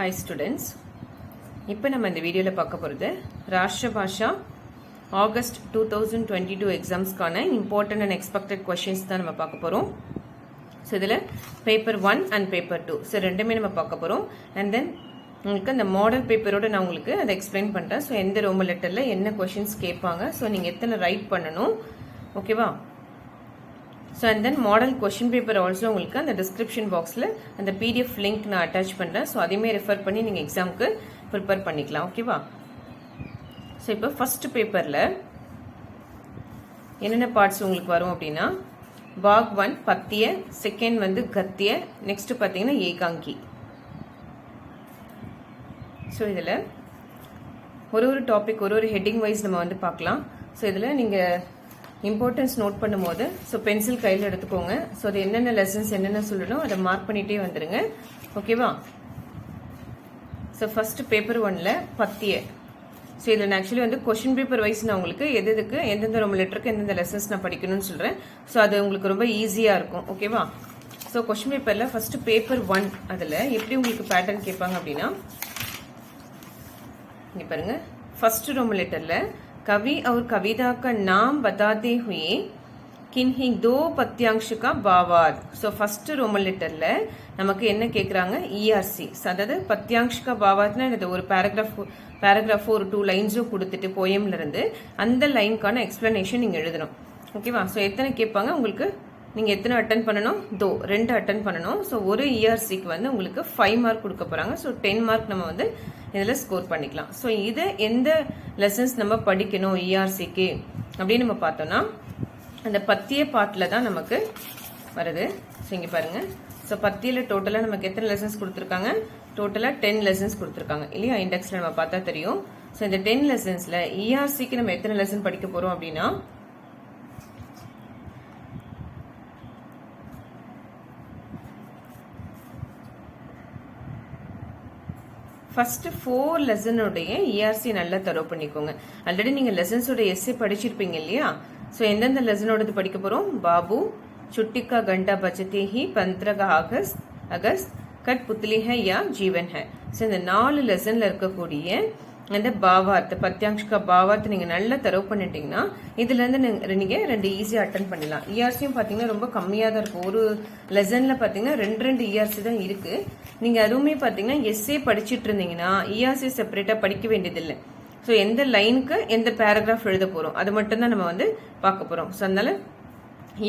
Hi students, இப்போ நம்ம இந்த வீடியோல பார்க்க போறது ராஷ்டிர பாஷா ஆகஸ்ட் 2022 எக்ஸாம்ஸ்க்கான இம்பார்ட்டன்ட் அண்ட் எக்ஸ்பெக்டட் क्वेश्चंस தான் நம்ம பார்க்க போறோம். ஸோ இதில் பேப்பர் 1 அண்ட் பேப்பர் 2 ஸோ ரெண்டுமே நம்ம பார்க்க போறோம். அண்ட் தென் உங்களுக்கு அந்த மாடல் பேப்பரோட நான் உங்களுக்கு அதை எக்ஸ்பிளைன் பண்றேன். ஸோ எந்த ரோமன் லெட்டர்ல என்ன क्वेश्चंस கேட்பாங்க, ஸோ நீங்க எத்தனை ரைட் பண்ணணும், ஓகேவா? So and then model question paper also உங்களுக்கு அந்த டிஸ்கிரிப்ஷன் பாக்ஸில் அந்த பிடிஎஃப் லிங்க் நான் அட்டாச் பண்ணுறேன். ஸோ அதையுமே ரெஃபர் பண்ணி நீங்கள் எக்ஸாமுக்கு ப்ரிப்பேர் பண்ணிக்கலாம், ஓகேவா? ஸோ இப்போ ஃபர்ஸ்ட் பேப்பரில் என்னென்ன பார்ட்ஸ் உங்களுக்கு வரும் அப்படின்னா, பாக் 1 பத்திய, செகண்ட் வந்து கத்திய, நெக்ஸ்ட் பார்த்தீங்கன்னா ஏகாங்கி. ஸோ இதில் ஒரு டாபிக் ஒரு ஹெட்டிங் வைஸ் நம்ம வந்து பார்க்கலாம். ஸோ இதில் நீங்கள் இம்பார்ட்டன்ஸ் நோட் பண்ணும்போது ஸோ பென்சில் கையில் எடுத்துக்கோங்க. ஸோ அது என்னென்ன லெசன்ஸ் என்னென்ன சொல்லணும் அதை மார்க் பண்ணிட்டே வந்துடுங்க, ஓகேவா? ஸோ ஃபர்ஸ்ட் பேப்பர் 1ல் பத்திய. ஸோ இதில் நான் ஆக்சுவலி வந்து கொஷின் பேப்பர் வைஸ் நான் உங்களுக்கு எதுக்கு எந்தெந்த ரோமன் லெட்டருக்கு எந்தெந்த லெசன்ஸ் நான் படிக்கணும்னு சொல்கிறேன். ஸோ அது உங்களுக்கு ரொம்ப ஈஸியாக இருக்கும், ஓகேவா? ஸோ கொஷின் பேப்பரில் ஃபர்ஸ்ட் பேப்பர் 1 அதில் எப்படி உங்களுக்கு பேட்டர்ன் கேட்பாங்க அப்படின்னா, இங்கே பாருங்க, ஃபர்ஸ்ட் ரோமன் லெட்டரில் कवि और कविता का नाम बताते हुए किन्हीं दो पत्यांश का भावार्थ. सो फर्स्ट रोमन लेटरல நமக்கு என்ன கேக்குறாங்க, ERC. அதாவது பத்தியாங்ஷ का भावार्थனா இது ஒரு பேராகிராஃப் ஒரு 2 லைன்ஸோ கொடுத்துட்டு போயம்ல இருந்து அந்த லைனுக்கான எக்ஸ்பிளனேஷன் நீங்க எழுதணும், ஓகேவா? ஸோ எத்தனை கேட்பாங்க உங்களுக்கு, நீங்க எத்தனை அட்டன் பண்ணணும், 2 அட்டன் பண்ணணும். ஸோ ஒரு ERCக்கு வந்து உங்களுக்கு 5 மார்க் கொடுக்க போறாங்க. ஸோ 10 மார்க் நம்ம வந்து இதில் ஸ்கோர் பண்ணிக்கலாம். ஸோ இது எந்த லெசன்ஸ் நம்ம படிக்கணும் ERCக்கு அப்படின்னு நம்ம பார்த்தோம்னா, அந்த பத்திய பாட்டில் தான் நமக்கு வருது. ஸோ இங்கே பாருங்க, ஸோ பத்தியில் டோட்டலாக நமக்கு எத்தனை லெசன்ஸ் கொடுத்துருக்காங்க, டோட்டலாக 10 லெசன்ஸ் கொடுத்துருக்காங்க இல்லையா? இண்டெக்ஸில் நம்ம பார்த்தா தெரியும். ஸோ இந்த 10 லெசன்ஸில் ERCக்கு நம்ம எத்தனை லெசன் படிக்க போகிறோம் அப்படின்னா, ஃபர்ஸ்ட் 4 லெசனுடைய ERC நல்லா தரவு பண்ணிக்கோங்க. ஆல்ரெடி நீங்க லெசன்ஸோட எஸ்ஏ படிச்சிருப்பீங்க இல்லையா? ஸோ எந்தெந்த லெசனோடது படிக்க போறோம், பாபு, சுட்டிக்கா கண்டா பச்சதே ஹி, பந்த்ரகா அகஸ்ட், கட் புத்லி ஹை யா ஜீவன் ஹை. ஸோ இந்த 4 லெசன்ல இருக்கக்கூடிய அந்த பாவார்த்த பத்தியாங்ஷ பாவார்த்த நீங்க நல்லா தரவு பண்ணிட்டீங்கன்னா இதுல இருந்து நீங்க 2 ஈஸியா அட்டன் பண்ணலாம். ERCயும் பாத்தீங்கன்னா ரொம்ப கம்மியா தான் இருக்கும். ஒரு லெசன்ல பாத்தீங்கன்னா 2 ERC தான் இருக்கு. நீங்க அதுவுமே பாத்தீங்கன்னா எஸ்ஏ படிச்சுட்டு இருந்தீங்கன்னா ERC செப்பரேட்டா படிக்க வேண்டியதில்லை. ஸோ எந்த லைனுக்கு எந்த பேராகிராஃப் எழுத போறோம் அது மட்டும் தான் நம்ம வந்து பார்க்க போறோம். ஸோ அதனால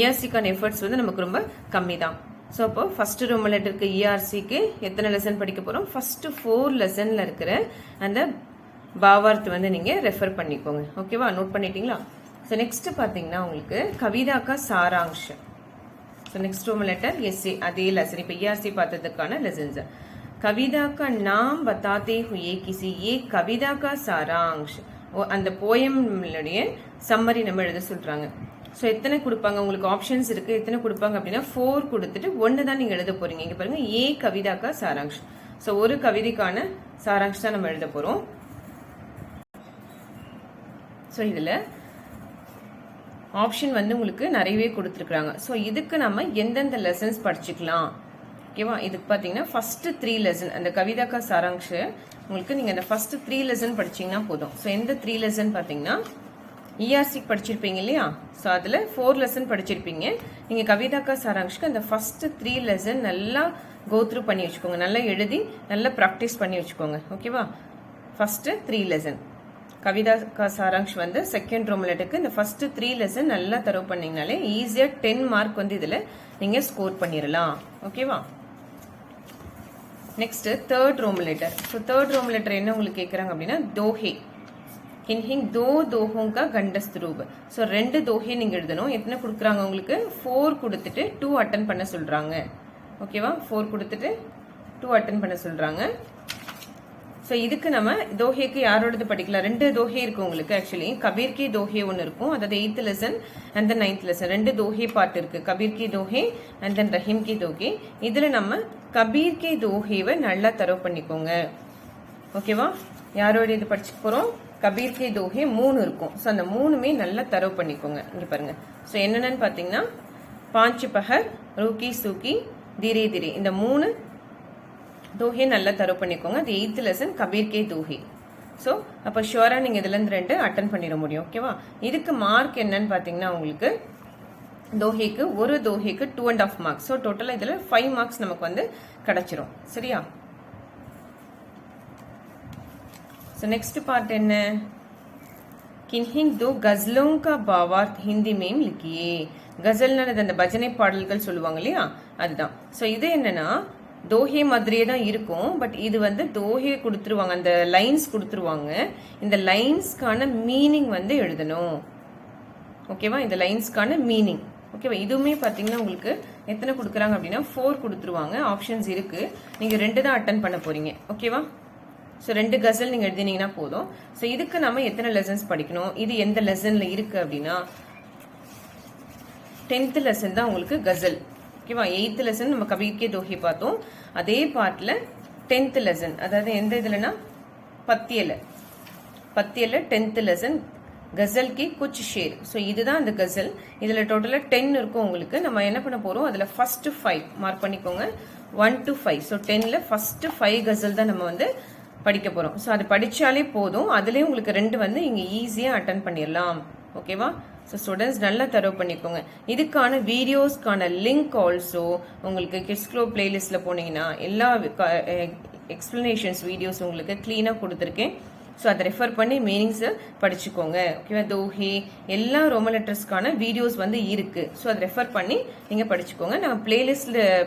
ERCக்கான எஃபர்ட்ஸ் வந்து நமக்கு ரொம்ப கம்மி தான். ஸோ அப்போ ஃபர்ஸ்ட் ரோமன் லெட்டருக்கு ERCக்கு எத்தனை லெசன் படிக்க போறோம், ஃபர்ஸ்ட் 4 லெசன்ல இருக்கிற அந்த பாவார்த் வந்து நீங்க ரெஃபர் பண்ணிக்கோங்க, ஓகேவா? நோட் பண்ணிட்டீங்களா? ஸோ நெக்ஸ்ட் பாத்தீங்கன்னா உங்களுக்கு கவிதாக்கா சாராங்ஷ். So next Roman letter S A, அதே லெசன் இப்போ ERC பார்த்ததுக்கான லெசன்ஸ். கவிதா கா நாம் பத்தாதே ஹுயே கிசி ஏ கவிதா கா சாராங்ஷ், அந்த போயம்லுடைய சம்மரி நம்ம எழுத சொல்றாங்க. ஸோ எத்தனை கொடுப்பாங்க உங்களுக்கு ஆப்ஷன்ஸ் இருக்கு, எத்தனை கொடுப்பாங்க அப்படின்னா 4 கொடுத்துட்டு 1 தான் நீங்க எழுத போறீங்க. இங்க பாருங்க, ஏ கவிதா கா சாராங்ஷ். ஸோ ஒரு கவிதைக்கான சாராங்ஷ் தான் நம்ம எழுத போறோம். ஸோ இதில் ஆப்ஷன் வந்து உங்களுக்கு நிறையவே கொடுத்துருக்குறாங்க. ஸோ இதுக்கு நம்ம எந்தெந்த லெசன்ஸ் படிச்சுக்கலாம், ஓகேவா? இதுக்கு பார்த்தீங்கன்னா ஃபர்ஸ்ட் 3 லெசன் அந்த கவிதாக்கா சாராங்ஷ் உங்களுக்கு நீங்கள் அந்த ஃபர்ஸ்ட் 3 லெசன் படிச்சீங்கன்னா போதும். ஸோ எந்த 3 லெசன் பார்த்தீங்கன்னா ERC படிச்சிருப்பீங்க இல்லையா? ஸோ அதில் 4 லெசன் படிச்சிருப்பீங்க. நீங்கள் கவிதாக்கா சாராங்ஷ்க்கு அந்த ஃபர்ஸ்ட் 3 லெசன் நல்லா கோத்ரூ பண்ணி வச்சுக்கோங்க, நல்லா எழுதி நல்லா ப்ராக்டிஸ் பண்ணி வச்சுக்கோங்க, ஓகேவா? ஃபர்ஸ்ட் 3 லெசன் கவிதா கா சாராங்ஷ் வந்து செகண்ட் ரோமன் லெட்டருக்கு இந்த ஃபர்ஸ்ட் 3 லெசன் நல்லா தரவு பண்ணீங்கனாலே ஈஸியா 10 மார்க் வந்து இதுல நீங்க ஸ்கோர் பண்ணிடலாம், ஓகேவா? Next third Roman letter. So third Roman letter என்ன உங்களுக்கு கேட்கறாங்க அப்படின்னா, தோஹே கின்ஹிங் தோ தோஹோங்கா கண்டஸ்துரூப். ஸோ 2 தோஹே நீங்க எழுதணும். எத்தனை கொடுக்குறாங்க உங்களுக்கு, 4 கொடுத்துட்டு 2 அட்டன் பண்ண சொல்றாங்க, ஓகேவா? 4 கொடுத்துட்டு 2 அட்டன் பண்ண சொல்றாங்க. ஸோ இதுக்கு நம்ம தோஹேக்கு யாரோடது படிக்கலாம், 2 தோஹே இருக்கு உங்களுக்கு. ஆக்சுவலி கபீர் கி தோஹே ஒன்று இருக்கும், அதாவது 8th lesson and then 9th lesson 2 தோஹே பார்ட் இருக்கு. கபீர் கி தோஹே அண்ட் தென் ரஹீம் கி தோஹே. இதுல நம்ம கபீர் கி தோஹேவை நல்லா தரவு பண்ணிக்கோங்க, ஓகேவா? யாரோட இது படிச்சுக்க போறோம், கபீர் கி தோஹே 3 இருக்கும். ஸோ அந்த 3மே நல்லா தரவு பண்ணிக்கோங்க. இங்க பாருங்க, ஸோ என்னென்னு பாத்தீங்கன்னா, 5 பஹர், ரூக்கி சூக்கி, தீரே தீரே, இந்த 3 தோஹே நல்லா தரவு பண்ணிக்கோங்க. அது 8th லெசன் கபீர் கே தோஹே. ஸோ அப்போ ஷுவராக நீங்கள் இதுலேருந்து 2 அட்டன் பண்ணிட முடியும். ஓகேவா? இதுக்கு மார்க் என்னன்னு பார்த்தீங்கன்னா உங்களுக்கு தோஹேக்கு ஒரு தோஹேக்கு 2.5 மார்க்ஸ். ஸோ டோட்டலாக இதில் 5 மார்க்ஸ் நமக்கு வந்து கிடைச்சிரும். சரியா? ஸோ நெக்ஸ்ட் பார்ட் என்ன? கின்ஹிங் தோ கஸ்லோं का भावार्थ हिंदी में लिखिए. கசல்னானது அந்த பஜனை பாடல்கள் சொல்லுவாங்க இல்லையா, அதுதான். ஸோ இது என்னன்னா தோஹே மாதிரியே தான் இருக்கும். பட் இது வந்து தோஹே கொடுத்துருவாங்க, அந்த லைன்ஸ் கொடுத்துருவாங்க. இந்த லைன்ஸ்க்கான மீனிங் வந்து எழுதணும். ஓகேவா? இந்த லைன்ஸ்க்கான மீனிங். ஓகேவா? இதுவுமே பார்த்தீங்கன்னா உங்களுக்கு எத்தனை கொடுக்குறாங்க அப்படின்னா 4 கொடுத்துருவாங்க. ஆப்ஷன்ஸ் இருக்கு. நீங்க 2 தான் அட்டன் பண்ண போறீங்க. ஓகேவா? ஸோ 2 கசல் நீங்க எழுதினீங்கன்னா போதும். ஸோ இதுக்கு நம்ம எத்தனை லெசன்ஸ் படிக்கணும், இது எந்த லெசன்ல இருக்கு அப்படின்னா 10th லெசன் தான் உங்களுக்கு கசல். ஓகேவா? 8th லெசன் நம்ம கபீர் கே தோஹே பார்த்தோம். அதே பார்ட்ல 10th லெசன், அதாவது எந்த இதுலனா பத்தியல 10th லெசன் கசல் கி குச் ஷேர். ஸோ இதுதான் அந்த கசல். இதுல டோட்டலா 10 இருக்கும் உங்களுக்கு. நம்ம என்ன பண்ண போறோம், அதுல ஃபர்ஸ்ட் 5 மார்க் பண்ணிக்கோங்க. 1 to 5. ஸோ 10ல ஃபர்ஸ்ட் 5 கசல் தான் நம்ம வந்து படிக்க போறோம். ஸோ அது படிச்சாலே போதும். அதுலயும் உங்களுக்கு 2 வந்து இங்க ஈஸியா அட்டன் பண்ணிடலாம். ஓகேவா? ஸோ ஸ்டூடெண்ட்ஸ் நல்லா தரவு பண்ணிக்கோங்க. இதுக்கான வீடியோஸ்க்கான லிங்க் ஆல்சோ உங்களுக்கு கிட்ஸ் க்ளோ பிளேலிஸ்ட்ல போனீங்கன்னா எல்லா எக்ஸ்பிளனேஷன்ஸ் வீடியோஸ் உங்களுக்கு கிளீனா கொடுத்துருக்கேன். ஸோ அதை ரெஃபர் பண்ணி மீனிங்ஸை படிச்சுக்கோங்க. ஓகேவா? தோஹே எல்லா ரோமன் லெட்டர்ஸ்க்கான வீடியோஸ் வந்து இருக்கு. ஸோ அதை ரெஃபர் பண்ணி நீங்க படிச்சுக்கோங்க. நான்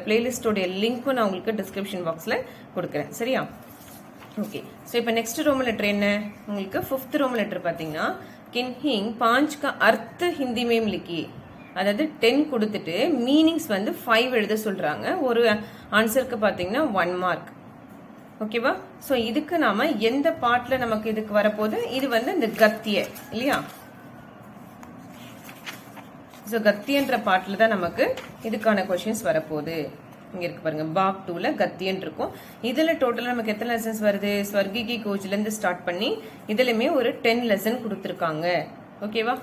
பிளேலிஸ்டோடைய லிங்க்கும் நான் உங்களுக்கு டிஸ்கிரிப்ஷன் பாக்ஸ்ல கொடுக்குறேன். சரியா? ஓகே. ஸோ இப்போ நெக்ஸ்ட் ரோமன் லெட்டர் என்ன உங்களுக்கு? 5th ரோமன் லெட்டர் பார்த்தீங்கன்னா கின்ஹிங் 5 का अर्थ हिंदी में लिखिए. அதாவது 10 கொடுத்துட்டு மீனிங்ஸ் வந்து 5 எழுத சொல்றாங்க. ஒரு ஆன்சருக்கு பார்த்தீங்கன்னா 1 மார்க். ஓகேவா? ஸோ இதுக்கு நாம எந்த பார்ட்ல நமக்கு இதுக்கு வரப்போகுது, இது வந்து இந்த கத்திய இல்லையா? ஸோ கத்தியன்ற பார்ட்ல தான் நமக்கு இதுக்கான கொஸ்டின்ஸ் வரப்போகுது. இங்க இருக்கு பாருங்க, பாக் 2ல கத்தியன் இருக்கும். இதுல டோட்டலா நமக்கு எத்தனை லெசன்ஸ் வருது? ஸ்வர்கி கி கோச்ல இருந்து ஸ்டார்ட் பண்ணி இதுலயுமே ஒரு 10 லெசன் கொடுத்துருக்காங்க. ஓகேவா?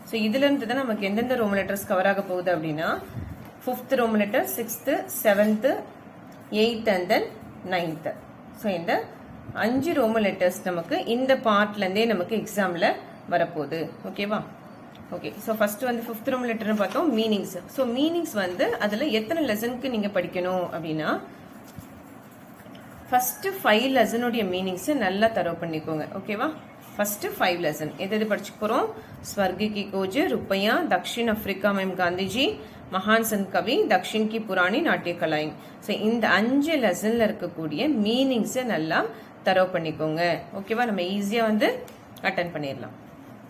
ஸோ இதுல இருந்து தான் நமக்கு எந்தெந்த ரோமன் லெட்டர்ஸ் கவர் ஆக போகுது அப்படின்னா 5th Roman letter, 6th, 7th, 8th and then 9th. So இந்த 5 ரோமன் லெட்டர்ஸ் நமக்கு இந்த பார்ட்ல இருந்தே நமக்கு எக்ஸாம்ல வரப்போகுது. ஓகேவா? ஓகே. ஸோ ஃபர்ஸ்ட் வந்து 5th ரோமன் லெட்டர்னு பார்த்தோம், மீனிங்ஸ். ஸோ மீனிங்ஸ் வந்து அதுல எத்தனை லெசனுக்கு நீங்க படிக்கணும் அப்படின்னா ஃபர்ஸ்ட் 5 லெசனுடைய மீனிங்ஸ் நல்லா தரவு பண்ணிக்கோங்க. ஓகேவா? ஃபர்ஸ்ட் 5 லெசன் எது படிச்சு போறோம்? ஸ்வர்கி கி கோஜ், रुपया, दक्षिण अफ्रीका में गांधी जी, महान संत कवि, दक्षिण की पुरानी नाट्य कलाएं. ஸோ இந்த 5 லெசன்ல இருக்கக்கூடிய மீனிங்ஸ் நல்லா தரவு பண்ணிக்கோங்க. ஓகேவா? நம்ம ஈஸியா வந்து அட்டன் பண்ணிடலாம்.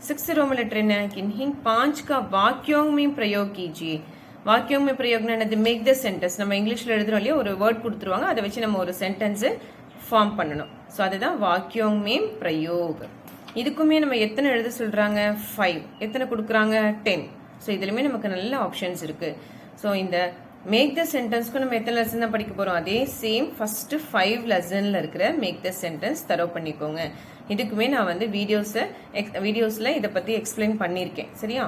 6th रोमन लेटर என்ன? किन्हीं 5 का वाक्यों में प्रयोग कीजिए. वाक्यों में प्रयोग என்னது? Make the sentence. நம்ம இங்கிலீஷ்ல எழுதுறோம் இல்லையா, ஒரு வேர்ட் கொடுத்துருவாங்க, அதை வச்சு நம்ம ஒரு சென்டென்ஸ் ஃபார்ம் பண்ணணும். ஸோ அதுதான் வாக்கியோங் மேம் பிரயோக். இதுக்குமே நம்ம எத்தனை எழுத சொல்றாங்க? 5. எத்தனை கொடுக்குறாங்க? 10. ஸோ இதுலயுமே நமக்கு நல்ல ஆப்ஷன்ஸ் இருக்கு. ஸோ இந்த மேக் த சென்டென்ஸ்க்கு நம்ம எத்தனை லெசன் தான் படிக்க போறோம்? அதே சேம் ஃபர்ஸ்ட் 5 லெசன்ல இருக்கிற மேக் த சென்டென்ஸ் தரவு பண்ணிக்கோங்க. இதுக்குமே நான் வந்து வீடியோஸ்ல இதை பத்தி எக்ஸ்பிளைன் பண்ணியிருக்கேன். சரியா?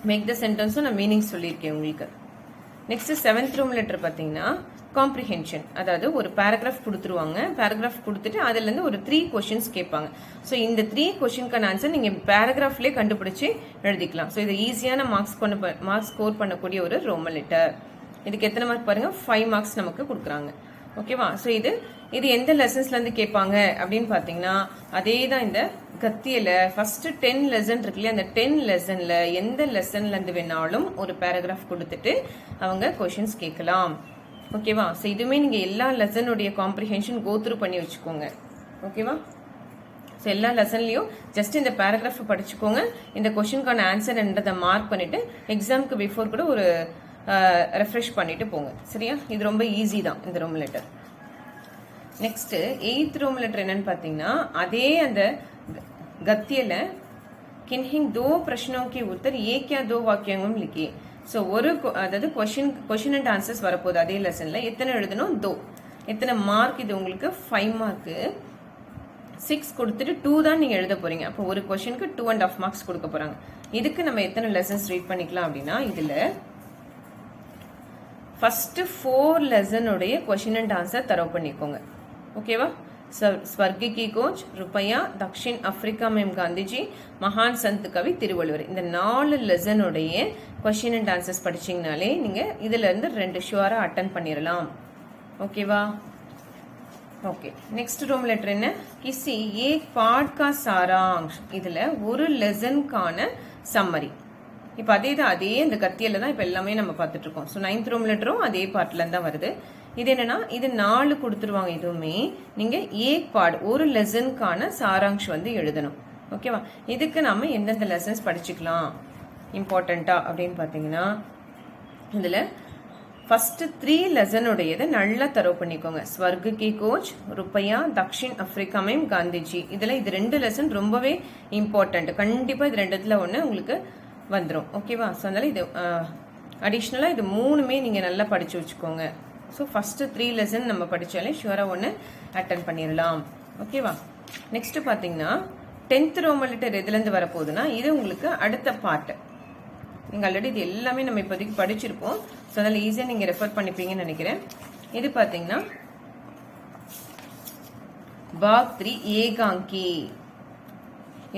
மேக் த சென்டென்ஸும் நான் மீனிங் சொல்லியிருக்கேன் உங்களுக்கு. நெக்ஸ்ட் 7th ரோமன் லெட்டர் பார்த்தீங்கன்னா காம்ப்ரிஹென்ஷன். அதாவது ஒரு பேராகிராஃப் கொடுத்துருவாங்க. பேராகிராஃப் கொடுத்துட்டு அதுல இருந்து ஒரு 3 கொஸ்டின்ஸ் கேட்பாங்க. ஸோ இந்த 3 கொஸ்டின்கான ஆன்சர் நீங்க பேராகிராஃப்லேயே கண்டுபிடிச்சு எழுதிக்கலாம். ஸோ இது ஈஸியான மார்க்ஸ் ஸ்கோர் பண்ணக்கூடிய ஒரு ரோமன் லெட்டர். இதுக்கு எத்தனை மார்க் பாருங்க? 5 மார்க்ஸ் நமக்கு கொடுக்குறாங்க. ஓகேவா? ஸோ இது எந்த லெசன்ஸ்ல இருந்து கேட்பாங்க அப்படின்னு பாத்தீங்கன்னா அதே தான் இந்த கத்தியில ஃபர்ஸ்ட் 10 லெசன் இருக்கு இல்லையா, அந்த 10 லெசன்ல எந்த லெசன்ல இருந்து வேணாலும் ஒரு பேராகிராஃப் கொடுத்துட்டு அவங்க கொஸ்டின்ஸ் கேட்கலாம். ஓகேவா? ஸோ இதுவுமே நீங்க எல்லா லெசனுடைய காம்ப்ரிஹென்ஷன் கோத்ரூ பண்ணி வச்சுக்கோங்க. ஓகேவா? ஸோ எல்லா லெசன்லயும் ஜஸ்ட் இந்த பேராகிராஃப் படிச்சுக்கோங்க. இந்த கொஸ்டினுக்கான ஆன்சர்ன்றதை மார்க் பண்ணிட்டு எக்ஸாமுக்கு பிஃபோர் கூட ஒரு ரெஃப்ரெஷ் பண்ணிட்டு போங்க. சரியா? இது ரொம்ப ஈஸி தான் இந்த Roman letter. Next 8th Roman letter என்னன்னு பாத்தீங்கன்னா அதே அந்த गद्य किन्हीं दो प्रश्नों के उत्तर एक या दो वाक्यों में लिखिए. सो ஒரு அதாவது क्वेश्चन அண்ட் ஆன்சர்ஸ் வரப்போகுது அதே லெசன்ல. எத்தனை எழுதணும்? 2. எத்தனை மார்க் இது உங்களுக்கு? 5 மார்க். 6 கொடுத்துட்டு 2 தான் நீங்க எழுத போறீங்க. அப்போ ஒரு क्वेश्चनக்கு 2.5 மார்க்ஸ் கொடுக்க போறாங்க. இதுக்கு நம்ம எத்தனை லெசன்ஸ் ரீட் பண்ணிக்கலாம் அப்படின்னா இதுல ஃபர்ஸ்ட் 4 லெசனுடைய கொஷின் அண்ட் ஆன்சர் தரவு பண்ணிக்கோங்க. ஓகேவா? स्वर्ग की खोज, रुपया, दक्षिण अफ्रीका में गांधी जी, महान संत कवि तिरुवल्लुवर. இந்த 4 லெசன் உடைய क्वेश्चन அண்ட் ஆன்சர்ஸ் படிச்சீங்கனாலே நீங்க இதுல இருந்து 2 ஷூரா அட்டெண்ட் பண்ணிரலாம். ஓகேவா? ஓகே. நெக்ஸ்ட் ரோம் லெட்டர் என்ன? किसी एक पाठ का सारांश. இதுல ஒரு லெசனுக்கான சம்மரி. இப்போ அதே இந்த கத்தியில தான் இப்போ எல்லாமே நம்ம பார்த்துட்டு இருக்கோம். ஸோ 9th ரோம் லெட்டரும் அதே பார்ட்ல தான் வருது. இது என்னன்னா இது 4 கொடுத்துருவாங்க. இதுவுமே நீங்க ஏக் பாட் ஒரு லெசனுக்கான சாராங்ஷ் வந்து எழுதணும். ஓகேவா? இதுக்கு நாம எந்தெந்த லெசன்ஸ் படிச்சுக்கலாம் இம்பார்ட்டண்டா அப்படின்னு பாத்தீங்கன்னா இதுல ஃபர்ஸ்ட் 3 லெசனுடையதை நல்லா தரவு பண்ணிக்கோங்க. ஸ்வர்க் கி coach, Rupaiya, Dakshin Africa ma'am, Gandhiji. இதுல இது 2 லெசன் ரொம்பவே இம்பார்ட்டன்ட். கண்டிப்பா இது 2த்துல ஒண்ணு உங்களுக்கு வந்துடும். ஓகேவா? ஸோ அதனால இது அடிஷ்னலா இது 3மே நீங்க நல்லா படிச்சு வச்சுக்கோங்க. ஸோ ஃபர்ஸ்ட் 3 லெசன் நம்ம படித்தாலே ஷுவராக ஒன்று அட்டன் பண்ணிடலாம். ஓகேவா? நெக்ஸ்ட் பார்த்தீங்கன்னா 10th ரோமன் லெட்டர் எதுலேருந்து வரப்போகுதுன்னா இது உங்களுக்கு அடுத்த பார்ட். நீங்கள் ஆல்ரெடி இது எல்லாமே நம்ம இப்போதைக்கு படிச்சிருப்போம். ஸோ அதனால் ஈஸியாக நீங்கள் ரெஃபர் பண்ணிப்பீங்கன்னு நினைக்கிறேன். இது பார்த்தீங்கன்னா பாக் 3 ஏகாங்கி.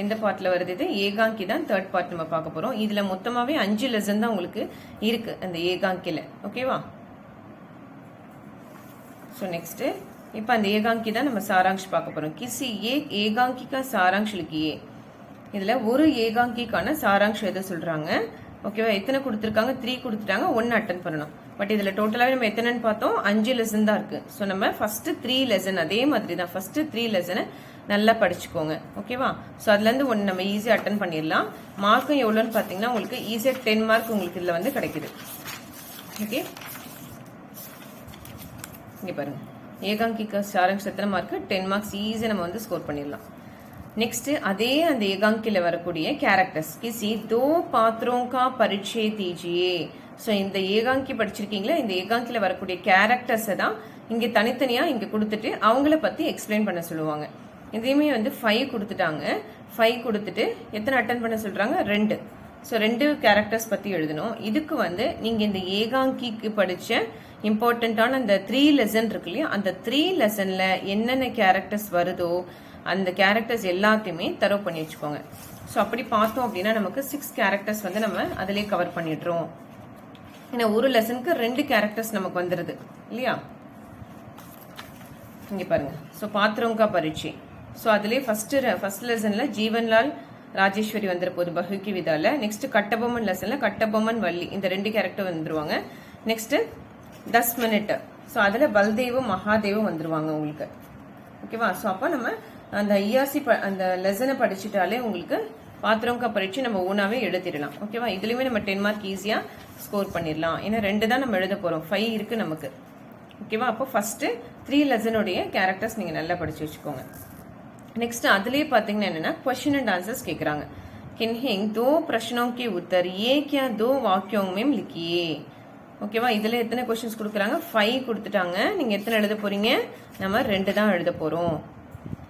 எந்த பார்ட்ல வருது? இது ஏகாங்கி தான் 3rd பார்ட் நம்ம பார்க்க போகிறோம். இதில் மொத்தமாகவே 5 லெசன் தான் உங்களுக்கு இருக்கு அந்த ஏகாங்கில. ஓகேவா? ஸோ நெக்ஸ்ட் இப்போ அந்த ஏகாங்கி தான் நம்ம சாராங்ஷ் பார்க்க போறோம். கிசி ஏகாங்கி கா சாராங்ஷ் லிக்கியே. இதுல ஒரு ஏகாங்கிக்கான சாராங்ஷ் எதை சொல்றாங்க? ஓகேவா? எத்தனை கொடுத்துருக்காங்க? 3 கொடுத்துட்டாங்க. 1 அட்டன் பண்ணணும். பட் இதுல டோட்டலாவே நம்ம எத்தனைன்னு பார்த்தோம்? 5 லெசன் தான் இருக்கு. ஸோ நம்ம ஃபர்ஸ்ட் 3 லெசன் அதே மாதிரி தான் ஃபர்ஸ்ட் 3 லெசனை நல்லா படிச்சுக்கோங்க. ஓகேவா? ஸோ அதுல இருந்து 1 நம்ம ஈஸியா அட்டன் பண்ணிடலாம். மார்க்கும் எவ்வளோன்னு பார்த்தீங்கன்னா உங்களுக்கு ஈஸியா 10 மார்க் உங்களுக்கு இதுல வந்து கிடைக்குது. ஓகே, இங்க பாருங்க ஏகாங்கி का सारांश எத்தனை மார்க்? 10 மார்க்ஸ் ஈஸியா நம்ம வந்து ஸ்கோர் பண்ணிடலாம். நெக்ஸ்ட் அதே அந்த ஏகாங்கில வரக்கூடிய கேரக்டர்ஸ் किसी 2 पात्रों का परिचय दीजिए. ஸோ இந்த ஏகாங்கி படிச்சிருக்கீங்களா? இந்த ஏகாங்கில வரக்கூடிய கேரக்டர்ஸை தான் இங்க தனித்தனியா இங்க கொடுத்துட்டு அவங்கள பத்தி எக்ஸ்பிளைன் பண்ண சொல்லுவாங்க. இதையுமே வந்து 5 கொடுத்துட்டாங்க. 5 கொடுத்துட்டு எத்தனை அட்டன் பண்ண சொல்றாங்க? 2. ஸோ 2 கேரக்டர்ஸ் பத்தி எழுதணும். இதுக்கு வந்து நீங்க இந்த ஏகாங்கிக்கு படிச்ச இம்பார்ட்டன்டான அந்த 3 லெசன் இருக்கு இல்லையா, அந்த 3 லெசன்ல என்னென்ன கேரக்டர்ஸ் வருதோ அந்த கேரக்டர்ஸ் எல்லாத்தையுமே தரவு பண்ணி வச்சுக்கோங்க. ஸோ அப்படி பார்த்தோம் அப்படின்னா நமக்கு 6 கேரக்டர்ஸ் வந்து நம்ம அதிலே கவர் பண்ணிடுறோம். ஏன்னா ஒரு லெசனுக்கு 2 கேரக்டர்ஸ் நமக்கு வந்துருது இல்லையா? இங்க பாருங்க. ஸோ பாத்திரங்கா பரீட்சை. ஸோ அதுலேயே ஃபர்ஸ்ட் லெசன்ல ஜீவன்லால் ராஜேஸ்வரி வந்துற போது பகுக்கி விதால. நெக்ஸ்ட் கட்டபொம்மன் லெசன்ல கட்டபொம்மன் வள்ளி இந்த 2 கேரக்டர் வந்துருவாங்க. Next 10 minute. ஸோ அதுல பல்தேவும் மகாதேவும் வந்துருவாங்க உங்களுக்கு. ஓகேவா? ஸோ அப்போ நம்ம அந்த ஐஆர்சி அந்த லெசனை படிச்சுட்டாலே உங்களுக்கு பாத்திரங்கா பரீட்சை நம்ம ஓனாவே எழுதிடலாம். ஓகேவா? இதுலயுமே நம்ம 10 மார்க் ஈஸியா ஸ்கோர் பண்ணிடலாம். ஏன்னா 2 தான் நம்ம எழுத போறோம், 5 இருக்கு நமக்கு. ஓகேவா? அப்போ ஃபர்ஸ்ட் 3 லெசனுடைய கேரக்டர்ஸ் நீங்க நல்லா படிச்சு வச்சுக்கோங்க. नेक्स्ट அதுலயே பாத்தீங்கன்னா என்னன்னா क्वेश्चन एंड आंसर्स கேக்குறாங்க. किन्हीं 2 प्रश्नों के उत्तर एक या 2 वाक्यों में लिखिए. ஓகேவா? இதுல எத்தனை क्वेश्चंस கொடுக்கறாங்க? 5 கொடுத்துட்டாங்க. நீங்க எத்தனை எழுத போறீங்க? நம்ம 2 தான் எழுத போறோம்.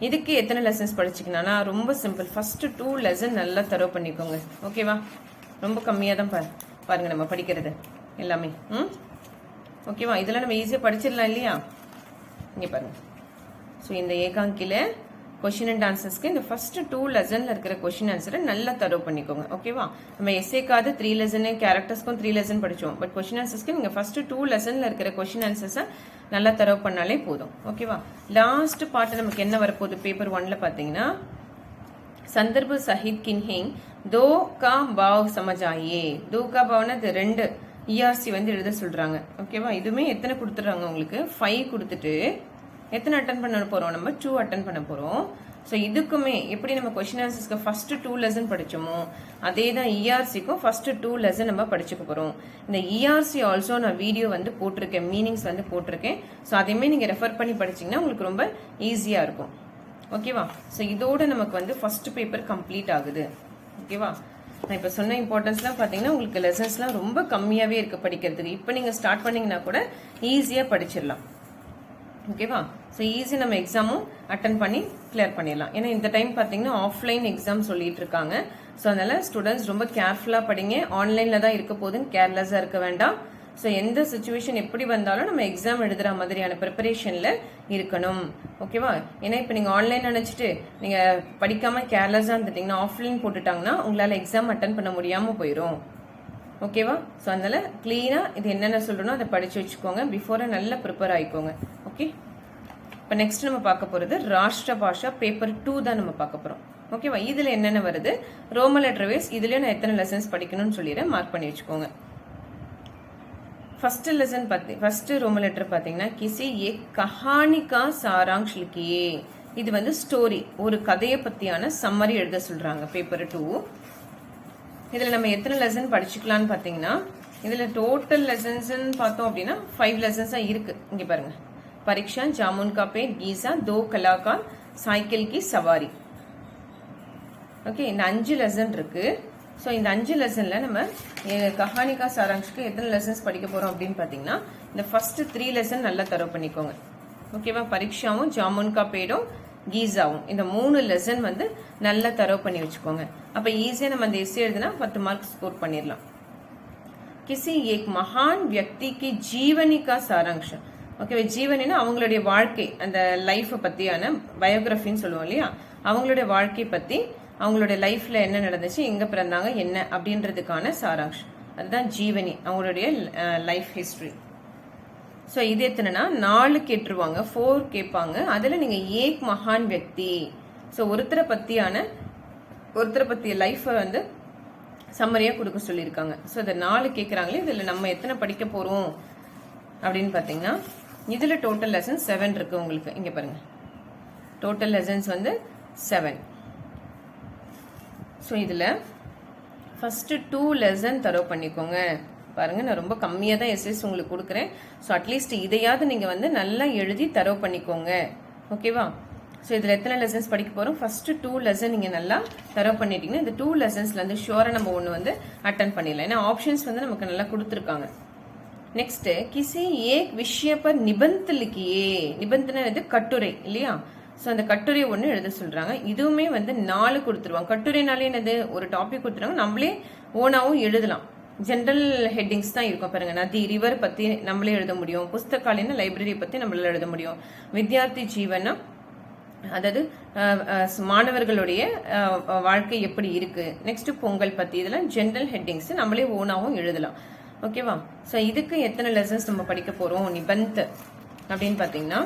இதுக்கு எத்தனை லெசன்ஸ் படிச்சிக்கணும்னா ரொம்ப சிம்பிள். ஃபர்ஸ்ட் 2 லெசன் நல்லா தரவு பண்ணிக்கோங்க. ஓகேவா? ரொம்ப கம்மியா தான் பாருங்க நம்ம படிக்கிறது எல்லாமே. ஓகேவா? இதெல்லாம் நம்ம ஈஸியா படிச்சிடலாம் இல்லையா? இங்க பாருங்க. சோ இந்த ஏகாங்கில क्वेश्चन एंड आंसर्स के இந்த ஃபர்ஸ்ட் 2 லெசன்ல இருக்கிற क्वेश्चन ஆன்சரை நல்லா தரவு பண்ணிக்கோங்க. ஓகேவா? நம்ம எஸ்ஏக்காவது 3 லெசன் கேரக்டர்ஸ்க்கும் 3 லெசன் படிச்சோம். பட் क्वेश्चन ஆன்சர்ஸ்க்கு நீங்க ஃபர்ஸ்ட் 2 லெசன்ல இருக்கிற क्वेश्चन ஆன்சர்ஸை நல்லா தரவு பண்ணாலே போதும். ஓகேவா? லாஸ்ட் பார்ட் நமக்கு என்ன வரப்போகுது பேப்பர் 1ல பாத்தீங்கன்னா संदर्भ सहित किन्हीं 2 का भाव समझ आइए. 2 का भावना 2 ईआरसी வந்து எழுத சொல்றாங்க. ஓகேவா? இதுமே எத்தனை கொடுத்துறாங்க உங்களுக்கு? 5 கொடுத்துட்டு எத்தனை அட்டெண்ட் பண்ண போறோம்? நம்ம 2 அட்டெண்ட் பண்ண போறோம். சோ இதுக்குமே எப்படி நம்ம क्वेश्चन ஆன்சர்ஸ்க்கு ஃபர்ஸ்ட் 2 லெசன் படிச்சோமோ அதே தான் இஆர்சிக்கும் ஃபர்ஸ்ட் 2 லெசன் நம்ம படிச்சுக்க போறோம். இந்த இஆர்சி ஆல்சோ நான் வீடியோ வந்து போட்டிருக்கேன், மீனிங்ஸ் வந்து போட்டிருக்கேன். சோ அதையுமே நீங்க ரெஃபர் பண்ணி படிச்சீங்கன்னா உங்களுக்கு ரொம்ப ஈஸியா இருக்கும். ஓகேவா? சோ இதோட நமக்கு வந்து ஃபர்ஸ்ட் பேப்பர் கம்ப்ளீட் ஆகுது. ஓகேவா? நான் இப்ப சொன்ன இம்பார்ட்டன்ஸ்லாம் பாத்தீங்கன்னா உங்களுக்கு லெசன்ஸ்லாம் ரொம்ப கம்மியாவே இருக்கு படிக்கிறதுக்கு. இப்போ நீங்க ஸ்டார்ட் பண்ணீங்கன்னா கூட ஈஸியா படிச்சிடலாம். ஓகேவா? ஸோ ஈஸி நம்ம எக்ஸாமும் அட்டன் பண்ணி கிளியர் பண்ணிடலாம். ஏன்னா இந்த டைம் பார்த்தீங்கன்னா ஆஃப்லைன் எக்ஸாம் சொல்லிட்டு இருக்காங்க. ஸோ அதனால ஸ்டூடெண்ட்ஸ் ரொம்ப கேர்ஃபுல்லாக படிங்க. ஆன்லைனில் தான் இருக்க போதுன்னு கேர்லெஸ்ஸாக இருக்க வேண்டாம். ஸோ எந்த சுச்சுவேஷன் எப்படி வந்தாலும் நம்ம எக்ஸாம் எழுதுற மாதிரியான ப்ரிப்பரேஷனில் இருக்கணும். ஓகேவா? ஏன்னா இப்போ நீங்கள் ஆன்லைன் நினச்சிட்டு நீங்கள் படிக்காமல் கேர்லெஸ்ஸாக இருந்துட்டீங்கன்னா, ஆஃப்லைன் போட்டுட்டாங்கன்னா உங்களால் எக்ஸாம் அட்டன் பண்ண முடியாமல் போயிடும். ஓகேவா? ஸோ அதனால கிளீனாக இது என்னென்ன சொல்கிறனோ அதை படித்து வச்சுக்கோங்க. பிஃபோராக நல்லா ப்ரிப்பேர் ஆகிக்கோங்க. ஓகே, இப்போ நெக்ஸ்ட் நம்ம பார்க்க போகிறது ராஷ்டிர பாஷா பேப்பர் 2 தான் நம்ம பார்க்க போகிறோம். ஓகேவா? இதில் என்னென்ன வருது, ரோமன் லெட்டர் வைஸ் இதுலேயே நான் எத்தனை லெசன்ஸ் படிக்கணும்னு சொல்லிடுறேன், மார்க் பண்ணி வச்சுக்கோங்க. First lesson first Roman letter पातीங்கன்னா किसी एक कहानी का सारांश लिखिए. இது வந்து ஸ்டோரி, ஒரு கதையை பத்தியான சம்மரி எழுத சொல்றாங்க பேப்பர் 2. இதுல நம்ம எத்தனை லெசன் படிச்சுக்கலாம்னு பாத்தீங்கன்னா, இதுல டோட்டல் லெசன்ஸ் பார்த்தோம் அப்படின்னா 5 லெசன்ஸா இருக்கு. இங்க பாருங்க, परीक्षा, जामुन का पेड़, गीजा, 2 कलाकार, साइकिल की सवारी. ஓகே, இந்த 5 லெசன் இருக்கு. ஸோ இந்த 5 லெசன்ல நம்ம கஹானிகா சாராங்ஷ்க்கு எத்தனை லெசன்ஸ் படிக்க போறோம் அப்படின்னு பாத்தீங்கன்னா, இந்த ஃபர்ஸ்ட் 3 லெசன் நல்லா தரவு பண்ணிக்கோங்க. ஓகேவா? பரீட்சாவும், ஜாமுன் கா பேடும், கீசாவும், இந்த 3 லெசன் வந்து நல்லா தரவு பண்ணி வச்சுக்கோங்க. அப்ப ஈஸியா நம்ம அந்த எஸ்ஸே எழுதுனா 10 மார்க் ஸ்கோர் பண்ணிடலாம். கிசி ஏக் மகான் வியக்தி கி ஜீவனி கா சாராங்ஷ். ஓகே, ஜீவனினா அவங்களுடைய வாழ்க்கை, அந்த லைஃப் பத்தியான பயோகிராஃபின்னு சொல்லுவோம் இல்லையா, அவங்களுடைய வாழ்க்கை பத்தி, அவங்களுடைய லைஃப்ல என்ன நடந்துச்சு, எங்க பிறந்தாங்க, என்ன அப்படின்றதுக்கான சாராங்ஷ், அதுதான் ஜீவனி, அவங்களுடைய லைஃப் ஹிஸ்டரி. ஸோ இது எத்தனைனா 4 கேட்டுருவாங்க, 4 கேட்பாங்க. அதுல நீங்க ஏக் மகான் வியக்தி, ஸோ ஒருத்தரை பத்திய லைஃபை வந்து சம்மரியா கொடுக்க சொல்லியிருக்காங்க. ஸோ இதை 4 கேட்குறாங்களே, இதுல நம்ம எத்தனை படிக்க போறோம் அப்படின்னு பாத்தீங்கன்னா, இதுல டோட்டல் லெசன்ஸ் 7 இருக்கு உங்களுக்கு. இங்க பாருங்க, டோட்டல் லெசன்ஸ் வந்து 7. ஸோ இதில் ஃபஸ்ட்டு 2 லெசன் தரவு பண்ணிக்கோங்க. பாருங்கள், நான் ரொம்ப கம்மியாக தான் எஸ்எஸ் உங்களுக்கு கொடுக்குறேன். ஸோ அட்லீஸ்ட் இதையாவது நீங்கள் வந்து நல்லா எழுதி தரவு பண்ணிக்கோங்க. ஓகேவா? ஸோ இதில் எத்தனை லெசன்ஸ் படிக்க போகிறோம், ஃபஸ்ட்டு 2 லெசன் நீங்கள் நல்லா தரவு பண்ணிட்டீங்கன்னா, இந்த 2 லெசன்ஸ்லேருந்து ஷுவராக நம்ம ஒன்று வந்து அட்டன் பண்ணிடலாம். ஏன்னா ஆப்ஷன்ஸ் வந்து நமக்கு நல்லா கொடுத்துருக்காங்க. நெக்ஸ்ட், கிசி ஏக் விஷய பர் நிபந்த் லிக்கியே. நிபந்தனை இது கட்டுரை இல்லையா? ஸோ அந்த கட்டுரை ஒன்று எழுத சொல்றாங்க. இதுவுமே வந்து 4 கொடுத்துருவாங்க. கட்டுரைனாலே என்னது, ஒரு டாபிக் கொடுத்துருவாங்க, நம்மளே ஓனாவும் எழுதலாம். ஜென்ரல் ஹெட்டிங்ஸ் தான் இருக்கும். பாருங்க, நதி, ரிவர் பத்தி நம்மளே எழுத முடியும். புஸ்தகாலின லைப்ரரி பத்தி நம்மளால எழுத முடியும். வித்யார்த்தி ஜீவனா, அதாவது மாணவர்களுடைய வாழ்க்கை எப்படி இருக்கு. நெக்ஸ்ட் பொங்கல் பத்தி, இதெல்லாம் ஜென்ரல் ஹெட்டிங்ஸ், நம்மளே ஓனாவும் எழுதலாம். ஓகேவா? ஸோ இதுக்கு எத்தனை லெசன்ஸ் நம்ம படிக்க போறோம் நிபந்த் அப்படின்னு பாத்தீங்கன்னா,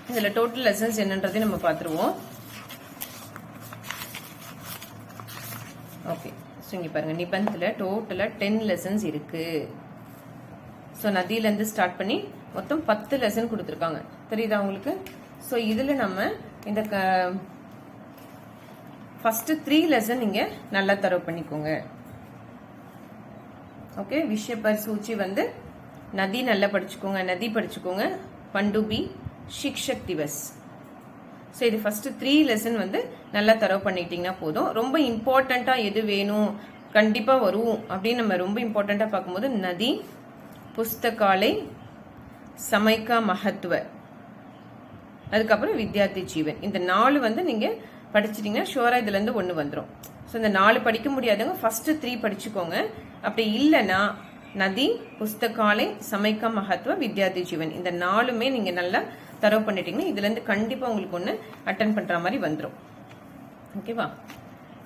இதுல டோட்டல் லெசன்ஸ் என்னன்றதை நம்ம பார்த்துருவோம். ஓகே, ஸோ இங்க பாருங்க, நிபந்தில் டோட்டலா 10 லெசன்ஸ் இருக்கு. ஸோ நதியிலேருந்து ஸ்டார்ட் பண்ணி மொத்தம் 10 லெசன் கொடுத்துருக்காங்க. தெரியுதா உங்களுக்கு? ஸோ இதுல நம்ம இந்த ஃபர்ஸ்ட் 3 லெசன் நீங்க நல்லா தரவு பண்ணிக்கோங்க. ஓகே, விஷய பர் சூச்சி வந்து நதி நல்லா படிச்சுக்கோங்க, நதி படிச்சுக்கோங்க, பண்டுபி, शिक्षक दिवस. ஸோ இது ஃபர்ஸ்ட் 3 லெசன் வந்து நல்லா தரவு பண்ணிட்டீங்கன்னா போதும். ரொம்ப இம்பார்ட்டண்டா எது வேணும், கண்டிப்பா வரும் அப்படின்னு நம்ம ரொம்ப இம்பார்ட்டண்டா பார்க்கும்போது நதி, புஸ்தகாலை, சமைக்கா மகத்துவ, அதுக்கப்புறம் வித்யார்த்தி ஜீவன், இந்த 4 வந்து நீங்க படிச்சிட்டீங்கன்னா ஷுவரா இதுல இருந்து ஒன்று வந்துடும். ஸோ இந்த 4 படிக்க முடியாதவங்க ஃபர்ஸ்ட் 3 படிச்சுக்கோங்க. அப்படி இல்லைன்னா நதி, புஸ்தகாலை, சமைக்கா மகத்துவ, வித்யார்த்தி ஜீவன், இந்த 4மே நீங்க நல்லா தரவு பண்ணிட்டீங்கன்னா இதுல இருந்து கண்டிப்பா உங்களுக்கு ஒன்று அட்டன் பண்ற மாதிரி வந்துடும். ஓகேவா?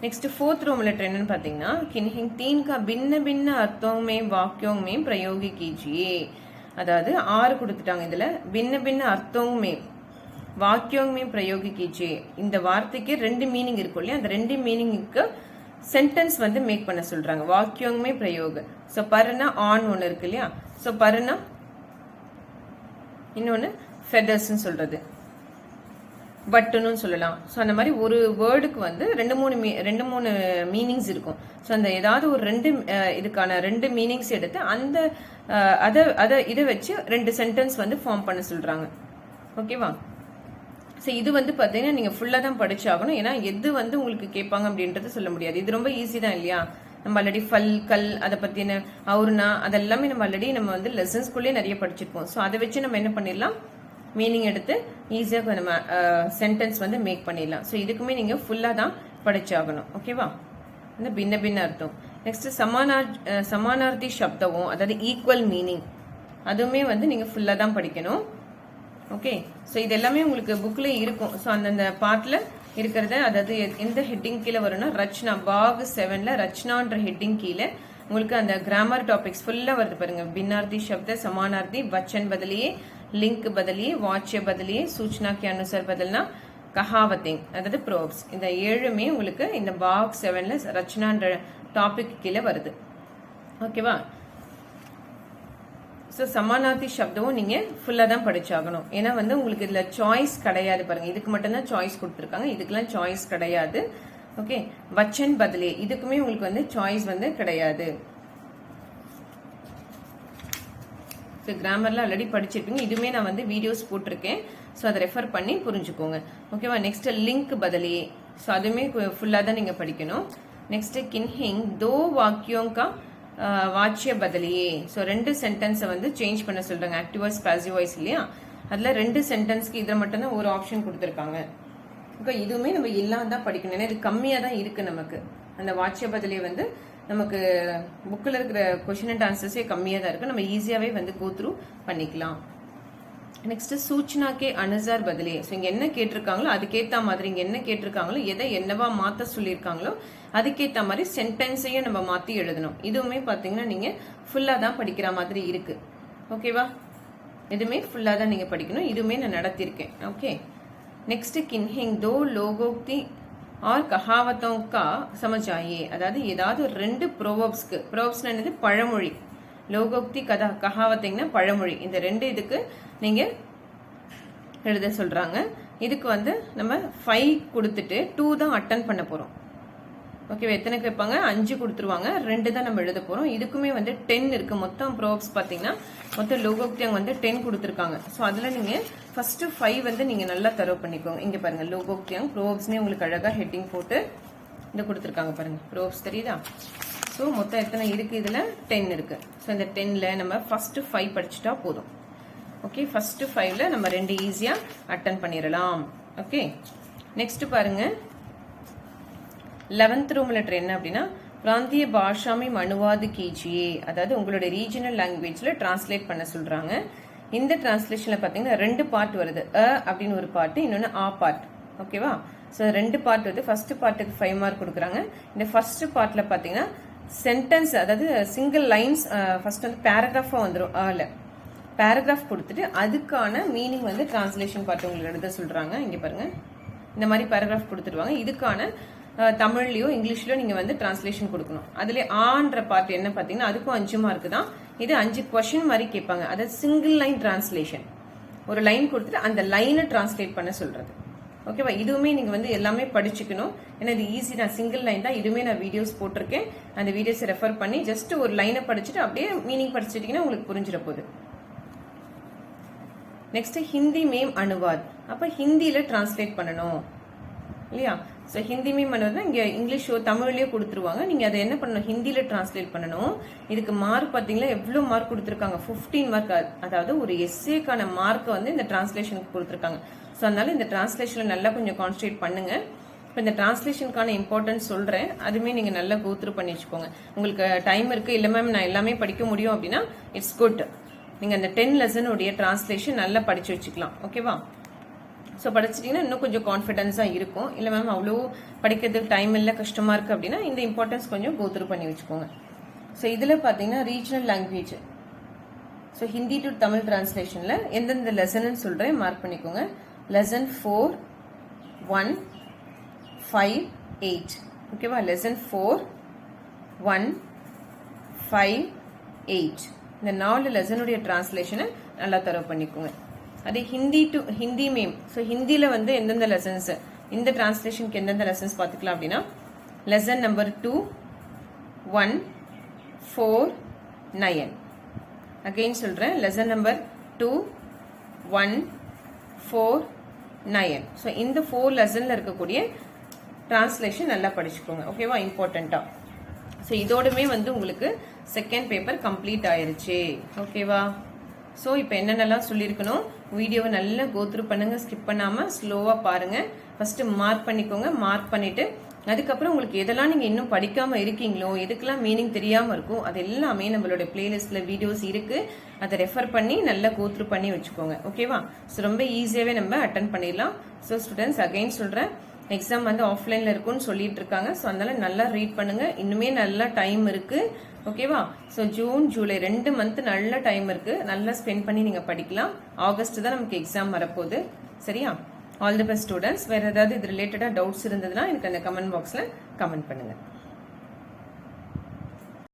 नेक्स्ट फोर्थ रोमन लेटर என்னன்னு பாத்தீங்கன்னா किन्हीं तीन का भिन्न भिन्न अर्थों में वाक्यों में प्रयोग कीजिए. அதாவது 6 கொடுத்துட்டாங்க. இதுல भिन्न भिन्न अर्थों में वाक्यों में प्रयोग कीजिए. இந்த வார்த்தைக்கு 2 மீனிங் இருக்கும் இல்லையா, அந்த 2 மீனிங்க்கு சென்டென்ஸ் வந்து மேக் பண்ண சொல்றாங்க. वाक्यों में प्रयोग. சோ பர்னா ஆன் ஒன்னு இருக்கு இல்லையா, சோ பர்னா இன்னொன்னு ஃபெதர்ஸ்னு சொல்றது, பட்டுன்னு சொல்லலாம். ஸோ அந்த மாதிரி ஒரு வேர்டுக்கு வந்து 2-3 மீனிங்ஸ் இருக்கும். ஸோ அந்த ஏதாவது ஒரு 2 இதுக்கான 2 மீனிங்ஸ் எடுத்து அந்த இதை வச்சு 2 சென்டென்ஸ் வந்து ஃபார்ம் பண்ண சொல்றாங்க. ஓகேவா? ஸோ இது வந்து பார்த்தீங்கன்னா நீங்கள் ஃபுல்லாக தான் படிச்சாகணும். ஏன்னா எது வந்து உங்களுக்கு கேட்பாங்க அப்படின்றது சொல்ல முடியாது. இது ரொம்ப ஈஸி தான் இல்லையா. நம்ம ஆல்ரெடி ஃபல், கல், அதை பற்றின அவுர்னா அதெல்லாமே நம்ம ஆல்ரெடி நம்ம வந்து லெசன்ஸ்குள்ளேயே நிறைய படிச்சிருப்போம். ஸோ அதை வச்சு நம்ம என்ன பண்ணிடலாம், மீனிங் எடுத்து ஈஸியாக நம்ம சென்டென்ஸ் வந்து மேக் பண்ணிடலாம். ஸோ இதுக்குமே நீங்கள் ஃபுல்லாக தான் படிச்சாகணும். ஓகேவா? இந்த பின்ன பின்ன அர்த்தம் நெக்ஸ்ட் சமானார்த்தி சப்தமும் அதாவது ஈக்குவல் மீனிங் அதுவுமே வந்து நீங்க ஃபுல்லா தான் படிக்கணும். ஓகே, ஸோ இது எல்லாமே உங்களுக்கு புக்ல இருக்கும். ஸோ அந்தந்த பார்ட்ல இருக்கிறத, அதாவது எந்த ஹெட்டிங் கீழே வரும்னா ரச்சனா, பாக் 7ல ரச்சனான்ற ஹெட்டிங் கீழே உங்களுக்கு அந்த கிராமர் டாபிக்ஸ் ஃபுல்லா வருது பாருங்க. பின்னார்த்தி சப்த, சமானார்த்தி, வச்சன் बदलिए, लिंक बदलिए, वाच्य बदलिए, सूचना के अनुसार बदलना, கஹாவத்திங் அதாவது ப்ரோப்ஸ். இந்த 7மே உங்களுக்கு இந்த பாக் 7ல ரச்சனான்ற டாபிக் கீழே வருது. ஓகேவா? ஸோ சமானார்த்தி சப்தமும் நீங்க ஃபுல்லா தான் படிச்சாகணும். ஏன்னா வந்து உங்களுக்கு இதுல சாய்ஸ் கிடையாது பாருங்க. இதுக்கு மட்டும்தான் சாய்ஸ் கொடுத்துருக்காங்க, இதுக்கெல்லாம் சாய்ஸ் கிடையாது. ஓகே, வச்சன் பதிலே இதுக்குமே உங்களுக்கு வந்து சாய்ஸ் வந்து கிடையாது. ஸோ கிராமர்ல ஆல்ரெடி படிச்சிருப்பீங்க, இதுவுமே நான் வந்து வீடியோஸ் போட்டிருக்கேன். ஸோ அதை ரெஃபர் பண்ணி புரிஞ்சுக்கோங்க. ஓகேவா? நெக்ஸ்ட் லிங்க் பதிலே, ஸோ அதுவுமே ஃபுல்லா தான் நீங்க படிக்கணும். நெக்ஸ்ட் கின்ஹிங் தோ வாக்கியோங்கா வாச்சிய பதிலியே, ஸோ 2 சென்டென்ஸை வந்து சேஞ்ச் பண்ண சொல்றாங்க. ஆக்டிவ் வாய்ஸ், பாசிவ் வாய்ஸ் இல்லையா? அதுல 2 சென்டென்ஸ்க்கு இதில் மட்டும்தான் ஒரு ஆப்ஷன் கொடுத்துருக்காங்க. ஓகே, இதுவுமே நம்ம எல்லாம் தான் படிக்கணும். ஏன்னா இது கம்மியாக தான் இருக்கு நமக்கு. அந்த வாச்சிய பதிலே வந்து நமக்கு புக்கில் இருக்கிற கொஸ்டின் அண்ட் ஆன்சர்ஸே கம்மியாக தான் இருக்கு. நம்ம ஈஸியாகவே வந்து கோ த்ரூ பண்ணிக்கலாம். நெக்ஸ்ட் சூச்சனா கே அனுசார் பதிலே, ஸோ இங்க என்ன கேட்டிருக்காங்களோ அதுக்கேற்ற மாதிரி, இங்க என்ன கேட்டிருக்காங்களோ எதை என்னவா மாத்த சொல்லியிருக்காங்களோ அதுக்கேற்ற மாதிரி சென்டென்ஸையும் நம்ம மாத்தி எழுதணும். இதுவுமே பாத்தீங்கன்னா நீங்க ஃபுல்லா தான் படிக்கிற மாதிரி இருக்கு. ஓகேவா? இதுவுமே ஃபுல்லா தான் நீங்க படிக்கணும். இதுவுமே நான் நடத்திருக்கேன். ஓகே, நெக்ஸ்ட் கின்ஹிங் தோ லோகோக்தி ஆர் கஹாவத்தோं का समझ आइए, அதாவது ஏதாவது 2 ப்ரோவர்ப்ஸ்க்கு, ப்ரோவர்ப்ஸ்னா என்னது? பழமொழி. லோகோக்தி கஹாவத்திங்னா பழமொழி. இந்த 2 இதுக்கு நீங்க எழுத சொல்றாங்க. இதுக்கு வந்து நம்ம 5 கொடுத்துட்டு 2 தான் அட்டன் பண்ண போறோம். ஓகே, எத்தனை கேட்பாங்க? 5 கொடுத்துருவாங்க, 2 தான் நம்ம எழுத போறோம். இதுக்குமே வந்து 10 இருக்கு. மொத்தம் ப்ரோப்ஸ் பாத்தீங்கன்னா மொத்தம் லோகோக்தியம் வந்து 10 கொடுத்துருக்காங்க. ஸோ அதுல நீங்க ஃபர்ஸ்ட் 5 வந்து நீங்க நல்லா தரவு பண்ணிக்கோங்க. இங்க பாருங்க, லோகோக்தியம் ப்ரோப்ஸ்னே உங்களுக்கு அழகா ஹெட்டிங் போட்டு இந்த கொடுத்துருக்காங்க பாருங்க. ப்ரோப்ஸ் தெரியுதா? ஸோ மொத்தம் எத்தனை இருக்கு? இதுல 10 இருக்கு. ஸோ இந்த 10ல நம்ம ஃபர்ஸ்ட் 5 படிச்சுட்டா போதும். ஓகே, ஃபர்ஸ்ட் 5ல நம்ம 2 ஈஸியா அட்டன் பண்ணிடலாம். ஓகே, நெக்ஸ்ட் பாருங்க 11th ரூம் லெட்டர் என்ன அப்படின்னா பிராந்திய பாஷாமி அனுவாது கீஜியே, அதாவது உங்களுடைய ரீஜனல் லாங்குவேஜ்ல டிரான்ஸ்லேட் பண்ண சொல்றாங்க. இந்த டிரான்ஸ்லேஷன்ல பாத்தீங்கன்னா 2 பார்ட் வருது. அப்படின்னு ஒரு பார்ட், இன்னொன்னு ஆ பார்ட். ஓகேவா? ஸோ 2 பார்ட் வந்து ஃபர்ஸ்ட் பார்ட்டுக்கு 5 மார்க் கொடுக்குறாங்க. இந்த ஃபர்ஸ்ட் பார்ட்ல பாத்தீங்கன்னா சென்டென்ஸ், அதாவது சிங்கிள் லைன்ஸ், ஃபர்ஸ்ட் வந்து பேராகிராஃபா வந்துடும். பேராகிராஃப் கொடுத்துட்டு அதுக்கான மீனிங் வந்து டிரான்ஸ்லேஷன் பார்ட் உங்களுக்கு எழுத சொல்றாங்க. இங்க பாருங்க, இந்த மாதிரி பேராகிராஃப் கொடுத்துருவாங்க. இதுக்கான தமிழ்லயோ இங்கிலீஷ்லயோ நீங்க வந்து டிரான்ஸ்லேஷன் கொடுக்கணும். அதுல ஆன்ற பார்ட் என்ன பாத்தீங்கன்னா அதுக்கும் 5 மார்க் தான். இது 5 கொஸ்டின் மாதிரி கேட்பாங்க. அதாவது சிங்கிள் லைன் டிரான்ஸ்லேஷன், ஒரு லைன் கொடுத்துட்டு அந்த லைனை டிரான்ஸ்லேட் பண்ண சொல்றது. ஓகேவா? இதுவுமே நீங்க வந்து எல்லாமே படிச்சுக்கணும். ஏன்னா இது ஈஸி தான், சிங்கிள் லைன் தான். இதுவுமே நான் வீடியோஸ் போட்டிருக்கேன். அந்த வீடியோஸ் ரெஃபர் பண்ணி ஜஸ்ட் ஒரு லைனை படிச்சுட்டு அப்படியே மீனிங் படிச்சுட்டீங்கன்னா உங்களுக்கு புரிஞ்சிட போகுது. நெக்ஸ்ட் ஹிந்தி மேம் அனுவாத், அப்ப ஹிந்தியில டிரான்ஸ்லேட் பண்ணணும் இல்லையா? ஸோ ஹிந்தி மீம் அனுவாத்னா இங்க இங்கிலீஷோ தமிழ்லயோ கொடுத்துருவாங்க. நீங்க அதை என்ன பண்ணணும்? ஹிந்தியில டிரான்ஸ்லேட் பண்ணணும். இதுக்கு மார்க் பாத்தீங்களா எவ்வளவு மார்க் கொடுத்துருக்காங்க? 15 மார்க். அதாவது ஒரு எஸ்ஏக்கான மார்க் வந்து இந்த டிரான்ஸ்லேஷனுக்கு கொடுத்துருக்காங்க. ஸோ அதனால இந்த டிரான்ஸ்லேஷன்ல நல்லா கொஞ்சம் கான்சன்ட்ரேட் பண்ணுங்க. இப்போ இந்த டிரான்ஸ்லேஷனுக்கான இம்பார்ட்டன்ஸ் சொல்றேன், அதுவுமே நீங்க நல்லா கோ த்ரூ பண்ணி வச்சுக்கோங்க. உங்களுக்கு டைம் இருக்கு, இல்ல மேம் நான் எல்லாமே படிக்க முடியும் அப்படின்னா இட்ஸ் குட். நீங்க அந்த 10 லெசன் உடைய டிரான்ஸ்லேஷன் நல்லா படிச்சு வச்சுக்கலாம். ஓகேவா? ஸோ படிச்சிட்டிங்கன்னா இன்னும் கொஞ்சம் கான்ஃபிடன்ஸாக இருக்கும். இல்லை மேம் அவ்வளோ படிக்கிறதுக்கு டைம் இல்லை, கஷ்டமாக இருக்குது அப்படின்னா இந்த இம்பார்ட்டன்ஸ் கொஞ்சம் கோ த்ரூ பண்ணி வச்சுக்கோங்க. ஸோ இதில் பார்த்தீங்கன்னா regional language, so Hindi to Tamil டிரான்ஸ்லேஷனில் எந்தெந்த லெசன்னு சொல்கிறேன், மார்க் பண்ணிக்கோங்க. லெசன் 4, 1, 5, 8. ஓகேவா? லெசன் 4, 1, 5, 8. இந்த 4 லெசனுடைய டிரான்ஸ்லேஷனை நல்லா தரவு பண்ணிக்கோங்க. அதே Hindi to Hindi ma'am, so ஹிந்தியில வந்து எந்தெந்த லெசன்ஸ், இந்த டிரான்ஸ்லேஷனுக்கு எந்தெந்த லெசன்ஸ் பார்த்துக்கலாம் அப்படின்னா லெசன் நம்பர் 2, 1, 4, 9. அகெயின் சொல்றேன், லெசன் நம்பர் 2, 1, 4, 9. ஸோ இந்த 4 லெசன்ல இருக்கக்கூடிய டிரான்ஸ்லேஷன் நல்லா படிச்சுக்கோங்க. ஓகேவா? இம்பார்ட்டண்டா. ஸோ இதோடுமே வந்து உங்களுக்கு செகண்ட் பேப்பர் கம்ப்ளீட் ஆயிருச்சு. ஓகேவா? ஸோ இப்போ என்னென்னலாம் சொல்லியிருக்கணும், வீடியோவை நல்லா கோத்ரூ பண்ணுங்க, ஸ்கிப் பண்ணாமல் ஸ்லோவாக பாருங்க. ஃபர்ஸ்ட் மார்க் பண்ணிக்கோங்க. மார்க் பண்ணிட்டு அதுக்கப்புறம் உங்களுக்கு எதெல்லாம் நீங்கள் இன்னும் படிக்காமல் இருக்கீங்களோ, எதுக்கெல்லாம் மீனிங் தெரியாமல் இருக்கோ, அது எல்லாமே நம்மளோட பிளேலிஸ்ட்டில் வீடியோஸ் இருக்குது. அதை ரெஃபர் பண்ணி நல்லா கோத்ரூ பண்ணி வச்சுக்கோங்க. ஓகேவா? ஸோ ரொம்ப ஈஸியாகவே நம்ம அட்டன் பண்ணிடலாம். ஸோ ஸ்டூடெண்ட்ஸ் அகைன் சொல்கிறேன், எக்ஸாம் வந்து ஆஃப்லைனில் இருக்குன்னு சொல்லிட்டு இருக்காங்க. ஸோ அதனால நல்லா ரீட் பண்ணுங்க. இன்னுமே நல்லா டைம் இருக்கு. ஓகேவா? ஸோ ஜூன் ஜூலை 2 மந்த் நல்ல டைம் இருக்கு. நல்லா ஸ்பெண்ட் பண்ணி நீங்கள் படிக்கலாம். ஆகஸ்ட் தான் நமக்கு எக்ஸாம் வரப்போகுது. சரியா? All the best students. வேறு ஏதாவது இது ரிலேட்டடாக டவுட்ஸ் இருந்ததுன்னா எனக்கு அந்த கமெண்ட் பாக்ஸில் கமெண்ட் பண்ணுங்கள்.